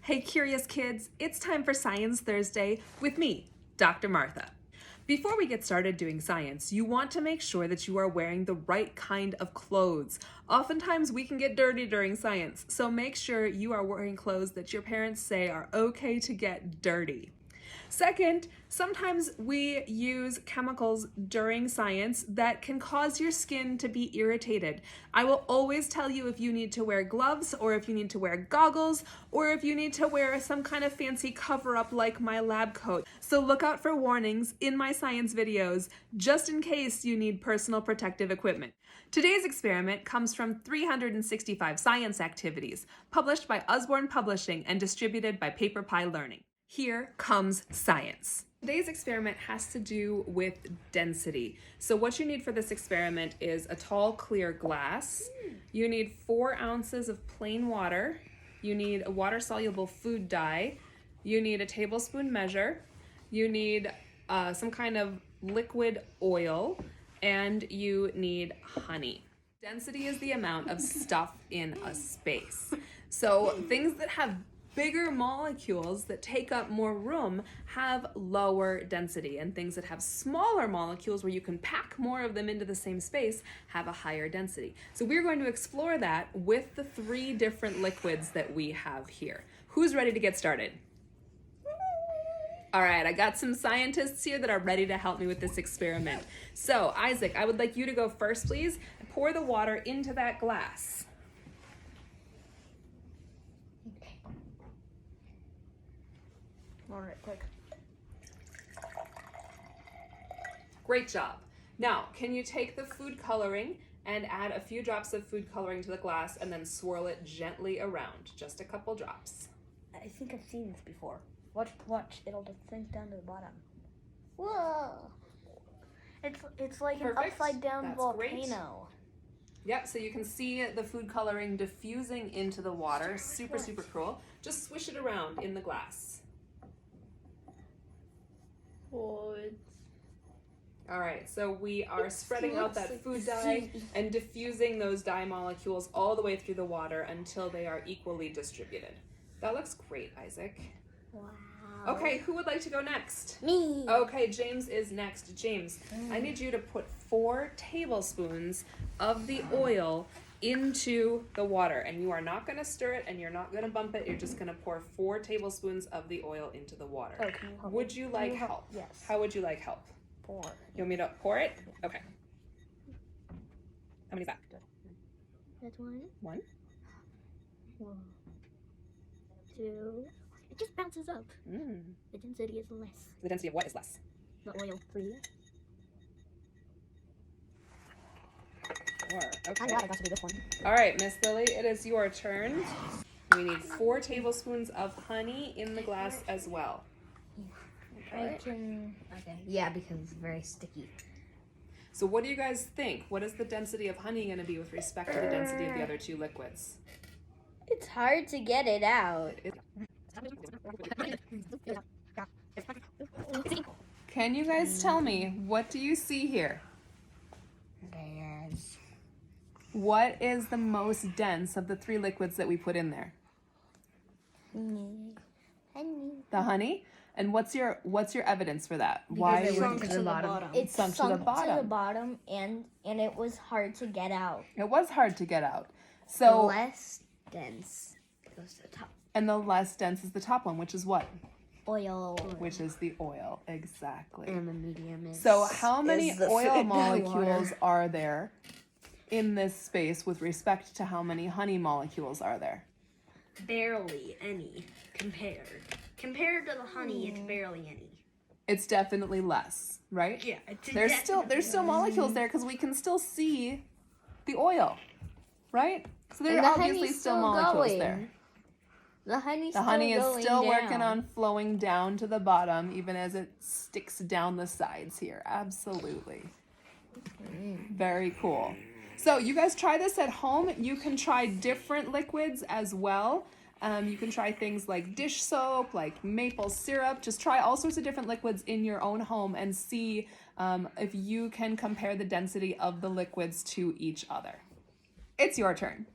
Hey curious kids, it's time for Science Thursday with me, Dr. Martha. Before we get started doing science, you want to make sure that you are wearing the right kind of clothes. Oftentimes we can get dirty during science, so make sure you are wearing clothes that your parents say are okay to get dirty. Second, sometimes we use chemicals during science that can cause your skin to be irritated. I will always tell you if you need to wear gloves or if you need to wear goggles or if you need to wear some kind of fancy cover-up like my lab coat. So look out for warnings in my science videos just in case you need personal protective equipment. Today's experiment comes from 365 Science Activities, published by Usborne Publishing and distributed by PaperPie Learning. Here comes science. Today's experiment has to do with density. So what you need for this experiment is a tall, clear glass. You need 4 ounces of plain water. You need a water-soluble food dye. You need a tablespoon measure. You need some kind of liquid oil. And you need honey. Density is the amount of stuff in a space. So things that have bigger molecules that take up more room have lower density, and things that have smaller molecules where you can pack more of them into the same space have a higher density. So we're going to explore that with the 3 different liquids that we have here. Who's ready to get started? All right, I got some scientists here that are ready to help me with this experiment. So Isaac, I would like you to go first, please. Pour the water into that glass. All right, quick. Great job. Now, can you take the food coloring and add a few drops of food coloring to the glass and then swirl it gently around? Just a couple drops. I think I've seen this before. Watch. It'll just sink down to the bottom. Whoa! It's like Perfect. an upside down That's volcano. Great. Yep, so you can see the food coloring diffusing into the water. Super cool. Just swish it around in the glass. Oh, All right, so we are spreading out that food dye and diffusing those dye molecules all the way through the water until they are equally distributed. That looks great, Isaac. wow. Okay, who would like to go next? Me. Okay, James is next. James, I need you to put 4 tablespoons of the oil into the water, and you are not going to stir it and you're not going to bump it. You're just going to pour 4 tablespoons of the oil into the water. Oh, can you help Would you like help? Yes. How would you like help? Pour. You want me to pour it? Okay. How many is that? That's 1. 1. 1, 2. It just bounces up. The density is less. The density of what is less? The oil. 3. 4. Okay. I got to do this one. All right, Miss Lily, it is your turn. We need 4 tablespoons of honey in the glass as well. I can. Okay. Yeah, because it's very sticky. So what do you guys think? What is the density of honey going to be with respect to the density of the other 2 liquids? It's hard to get it out. Can you guys tell me, what do you see here? There's. What is the most dense of the 3 liquids that we put in there? Honey. The honey? And what's your evidence for that? Because Why sunk to the bottom. It Sunk sunk to the bottom, and it was hard to get out. It was hard to get out. The So less dense goes to the top. and the less dense is the top one, which is what? Oil. Which is the oil, exactly. And the medium is. So how many is the oil food molecules water. are there in this space with respect to how many honey molecules are there? Barely any compared. Compared to the honey, it's barely any. It's definitely less, right? Yeah, There's still molecules there because we can still see the oil, right? So there And are the obviously honey's still still molecules going. there. The honey's The honey is going still down. working on flowing down to the bottom, even as it sticks down the sides here. Absolutely. Very cool. So you guys try this at home. You can try different liquids as well. You can try things like dish soap, like maple syrup. Just try all sorts of different liquids in your own home and see if you can compare the density of the liquids to each other. It's your turn.